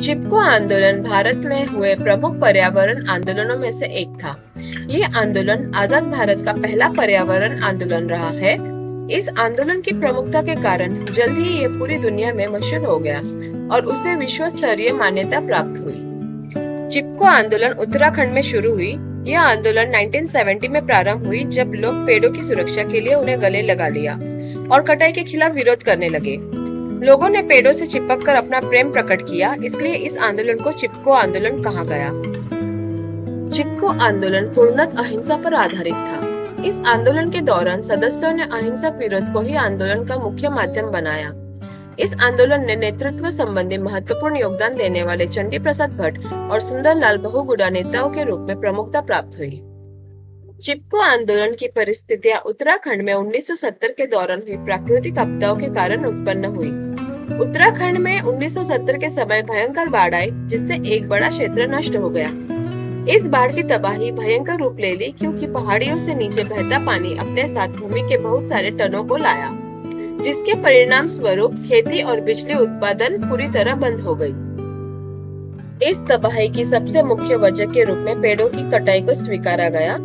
चिपको आंदोलन भारत में हुए प्रमुख पर्यावरण आंदोलनों में से एक था। ये आंदोलन आजाद भारत का पहला पर्यावरण आंदोलन रहा है। इस आंदोलन की प्रमुखता के कारण जल्द ही ये पूरी दुनिया में मशहूर हो गया और उसे विश्व स्तरीय मान्यता प्राप्त हुई। चिपको आंदोलन उत्तराखंड में शुरू हुई। यह आंदोलन 1970 में प्रारंभ हुई, जब लोग पेड़ों की सुरक्षा के लिए उन्हें गले लगा लिया और कटाई के खिलाफ विरोध करने लगे। लोगों ने पेड़ों से चिपककर अपना प्रेम प्रकट किया, इसलिए इस आंदोलन को चिपको आंदोलन कहा गया। चिपको आंदोलन पूर्णतः अहिंसा पर आधारित था। इस आंदोलन के दौरान सदस्यों ने अहिंसक विरोध को ही आंदोलन का मुख्य माध्यम बनाया। इस आंदोलन ने नेतृत्व संबंधी महत्वपूर्ण योगदान देने वाले चंडी प्रसाद भट्ट और सुंदरलाल बहुगुणा नेताओं के रूप में प्रमुखता प्राप्त हुई। चिपको आंदोलन की परिस्थितियां उत्तराखंड में 1970 के दौरान हुई प्राकृतिक आपदाओं के कारण उत्पन्न हुई। उत्तराखंड में 1970 के समय भयंकर बाढ़ आई, जिससे एक बड़ा क्षेत्र नष्ट हो गया। इस बाढ़ की तबाही भयंकर रूप ले ली, क्योंकि पहाड़ियों से नीचे बहता पानी अपने साथ भूमि के बहुत सारे टनों को लाया, जिसके परिणाम स्वरूप खेती और बिजली उत्पादन पूरी तरह बंद हो गई। इस तबाही की सबसे मुख्य वजह के रूप में पेड़ों की कटाई को स्वीकारा गया।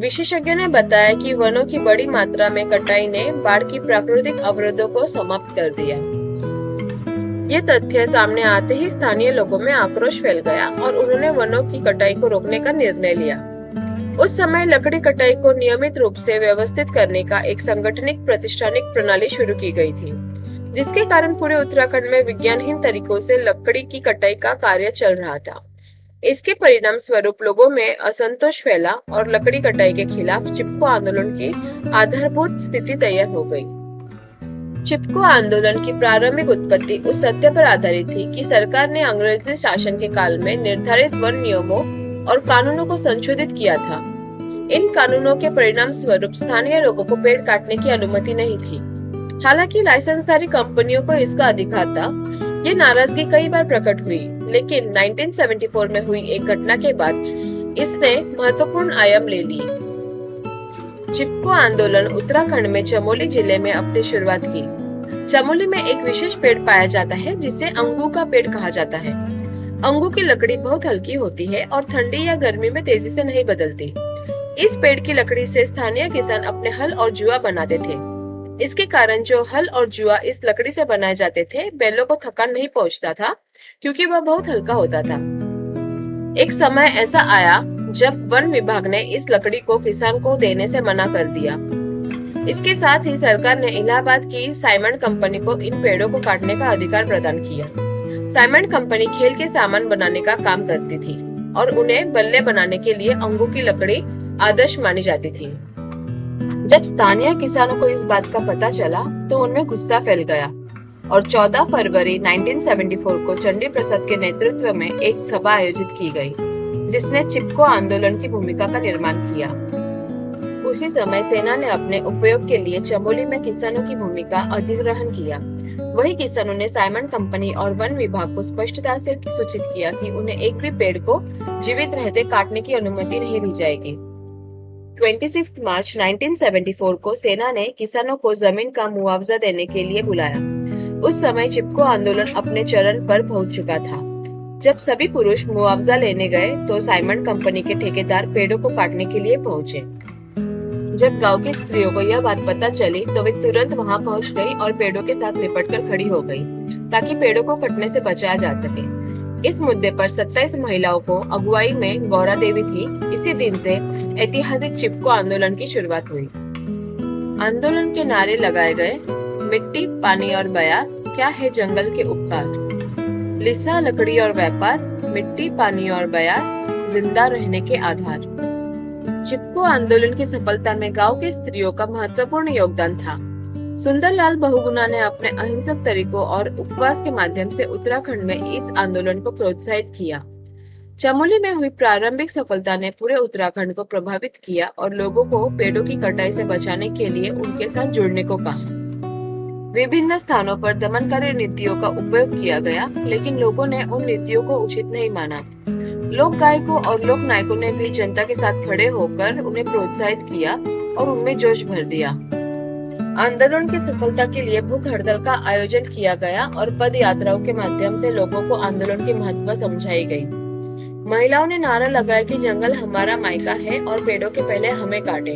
विशेषज्ञों ने बताया कि वनों की बड़ी मात्रा में कटाई ने बाढ़ की प्राकृतिक अवरोधों को समाप्त कर दिया। ये तथ्य सामने आते ही स्थानीय लोगों में आक्रोश फैल गया और उन्होंने वनों की कटाई को रोकने का निर्णय लिया। उस समय लकड़ी कटाई को नियमित रूप से व्यवस्थित करने का एक संगठनिक प्रतिष्ठानिक प्रणाली शुरू की गई थी, जिसके कारण पूरे उत्तराखंड में विज्ञानहीन तरीकों से लकड़ी की कटाई का कार्य चल रहा था। इसके परिणाम स्वरूप लोगों में असंतोष फैला और लकड़ी कटाई के खिलाफ चिपको आंदोलन की आधारभूत स्थिति तैयार हो गई। चिपको आंदोलन की प्रारंभिक उत्पत्ति उस सत्य पर आधारित थी कि सरकार ने अंग्रेजी शासन के काल में निर्धारित वन नियमों और कानूनों को संशोधित किया था। इन कानूनों के परिणाम स्वरूप स्थानीय लोगों को पेड़ काटने की अनुमति नहीं थी। हालांकि लाइसेंसधारी कंपनियों को इसका अधिकार था। ये नाराजगी कई बार प्रकट हुई, लेकिन 1974 में हुई एक घटना के बाद इसने महत्वपूर्ण आयाम ले ली। चिपको आंदोलन उत्तराखंड में चमोली जिले में अपनी शुरुआत की। चमोली में एक विशेष पेड़ पाया जाता है, जिसे अंगू का पेड़ कहा जाता है। अंगू की लकड़ी बहुत हल्की होती है और ठंडी या गर्मी में तेजी से नहीं बदलती। इस पेड़ की लकड़ी से स्थानीय किसान अपने हल और जुआ बनाते थे। इसके कारण जो हल और जुआ इस लकड़ी से बनाए जाते थे, बैलों को थकान नहीं पहुंचता था, क्योंकि वह बहुत हल्का होता था। एक समय ऐसा आया जब वन विभाग ने इस लकड़ी को किसान को देने से मना कर दिया। इसके साथ ही सरकार ने इलाहाबाद की साइमंड कंपनी को इन पेड़ों को काटने का अधिकार प्रदान किया। साइमंड कंपनी खेल के सामान बनाने का काम करती थी और उन्हें बल्ले बनाने के लिए अंगू की लकड़ी आदर्श मानी जाती थी। जब स्थानीय किसानों को इस बात का पता चला तो उनमें गुस्सा फैल गया और 14 फरवरी 1974 को चंडी प्रसाद के नेतृत्व में एक सभा आयोजित की गई, जिसने चिपको आंदोलन की भूमिका का निर्माण किया। उसी समय सेना ने अपने उपयोग के लिए चमोली में किसानों की भूमिका अधिग्रहण किया। वही किसानों ने साइमंड कंपनी और वन विभाग को स्पष्टता से सूचित किया कि उन्हें एक भी पेड़ को जीवित रहते काटने की अनुमति नहीं दी जाएगी। 26 मार्च 1974 को सेना ने किसानों को जमीन का मुआवजा देने के लिए बुलाया। उस समय चिपको आंदोलन अपने चरण पर पहुंच चुका था। जब सभी पुरुष मुआवजा लेने गए तो साइमंड कंपनी के ठेकेदार पेड़ों को काटने के लिए पहुंचे। जब गांव की स्त्रियों को यह बात पता चली तो वे तुरंत वहां पहुंच गई और पेड़ों के साथ लिपटकर खड़ी हो गई, ताकि पेड़ों को कटने से बचाया जा सके। इस मुद्दे पर 27 महिलाओं को अगुवाई में गौरा देवी थी। इसी दिन से ऐतिहासिक चिपको आंदोलन की शुरुआत हुई। आंदोलन के नारे लगाए गए, मिट्टी, पानी और बयार, क्या है जंगल के उपकार, लिसा, लकड़ी और व्यापार, मिट्टी, पानी और बयार, जिंदा रहने के आधार। चिपको आंदोलन की सफलता में गांव की स्त्रियों का महत्वपूर्ण योगदान था। सुंदरलाल बहुगुणा ने अपने अहिंसक तरीकों और उपवास के माध्यम से उत्तराखंड में इस आंदोलन को प्रोत्साहित किया। चमोली में हुई प्रारंभिक सफलता ने पूरे उत्तराखंड को प्रभावित किया और लोगों को पेड़ों की कटाई से बचाने के लिए उनके साथ जुड़ने को कहा। विभिन्न स्थानों पर दमनकारी नीतियों का उपयोग किया गया, लेकिन लोगों ने उन नीतियों को उचित नहीं माना। लोक गायकों और लोक नायकों ने भी जनता के साथ खड़े होकर उन्हें प्रोत्साहित किया और उनमें जोश भर दिया। आंदोलन की सफलता के लिए भूख हड़ताल का आयोजन किया गया और पद यात्राओं के माध्यम से लोगों को आंदोलन की महत्व समझाई गई। महिलाओं ने नारा लगाया कि जंगल हमारा मायका है और पेड़ों के पहले हमें काटे।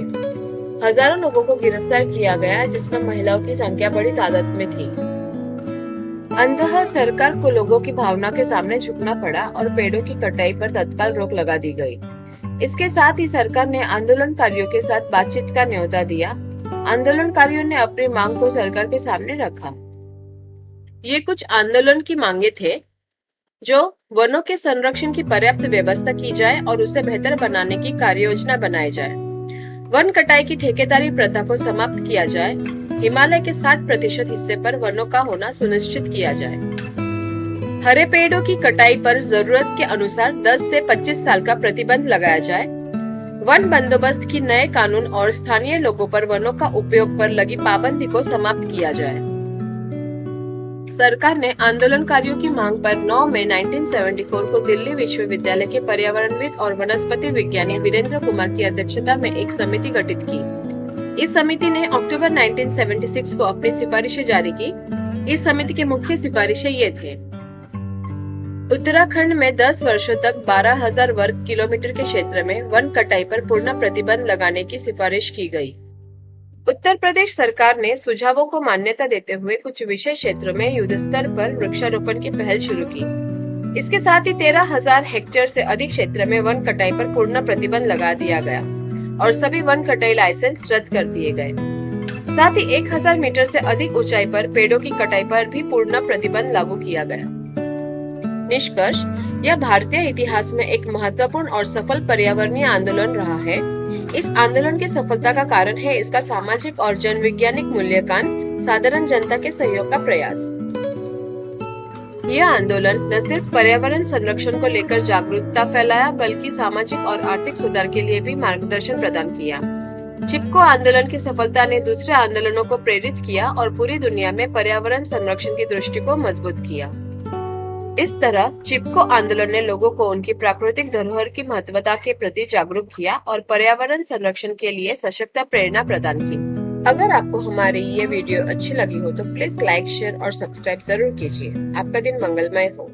हजारों लोगों को गिरफ्तार किया गया, जिसमें महिलाओं की संख्या बड़ी तादाद में थी। अंततः सरकार को लोगों की भावना के सामने झुकना पड़ा और पेड़ों की कटाई पर तत्काल रोक लगा दी गई। इसके साथ ही सरकार ने आंदोलनकारियों के साथ बातचीत का न्योता दिया। आंदोलनकारियों ने अपनी मांग को सरकार के सामने रखा। ये कुछ आंदोलन की मांगे थे, जो वनों के संरक्षण की पर्याप्त व्यवस्था की जाए और उसे बेहतर बनाने की कार्ययोजना बनाई जाए। वन कटाई की ठेकेदारी प्रथा को समाप्त किया जाए। हिमालय के 60% हिस्से पर वनों का होना सुनिश्चित किया जाए। हरे पेड़ों की कटाई पर जरूरत के अनुसार 10 से 25 साल का प्रतिबंध लगाया जाए। वन बंदोबस्त की नए कानून और स्थानीय लोगों पर वनों का उपयोग पर लगी पाबंदी को समाप्त किया जाए। सरकार ने आंदोलनकारियों की मांग पर 9 मई 1974 को दिल्ली विश्वविद्यालय के पर्यावरणविद और वनस्पति विज्ञानी वीरेंद्र कुमार की अध्यक्षता में एक समिति गठित की। इस समिति ने अक्टूबर 1976 को अपनी सिफारिशें जारी की। इस समिति की मुख्य सिफारिशें ये थे: उत्तराखंड में 10 वर्षों तक 12,000 वर्ग किलोमीटर के क्षेत्र में वन कटाई पर पूर्ण प्रतिबंध लगाने की सिफारिश की गई। उत्तर प्रदेश सरकार ने सुझावों को मान्यता देते हुए कुछ विशेष क्षेत्रों में युद्ध स्तर पर वृक्षारोपण की पहल शुरू की। इसके साथ ही 13,000 हेक्टेयर से अधिक क्षेत्र में वन कटाई पर पूर्ण प्रतिबंध लगा दिया गया और सभी वन कटाई लाइसेंस रद्द कर दिए गए। साथ ही 1000 मीटर से अधिक ऊंचाई पर पेड़ों की कटाई पर भी पूर्ण प्रतिबंध लागू किया गया। निष्कर्ष, यह भारतीय इतिहास में एक महत्वपूर्ण और सफल पर्यावरणीय आंदोलन रहा है। इस आंदोलन की सफलता का कारण है इसका सामाजिक और जनवैज्ञानिक मूल्यांकन, साधारण जनता के सहयोग का प्रयास। यह आंदोलन न सिर्फ पर्यावरण संरक्षण को लेकर जागरूकता फैलाया, बल्कि सामाजिक और आर्थिक सुधार के लिए भी मार्गदर्शन प्रदान किया। चिपको आंदोलन की सफलता ने दूसरे आंदोलनों को प्रेरित किया और पूरी दुनिया में पर्यावरण संरक्षण की दृष्टि को मजबूत किया। इस तरह चिपको आंदोलन ने लोगों को उनकी प्राकृतिक धरोहर की महत्वता के प्रति जागरूक किया और पर्यावरण संरक्षण के लिए सशक्त प्रेरणा प्रदान की। अगर आपको हमारी ये वीडियो अच्छी लगी हो तो प्लीज लाइक, शेयर और सब्सक्राइब जरूर कीजिए। आपका दिन मंगलमय हो।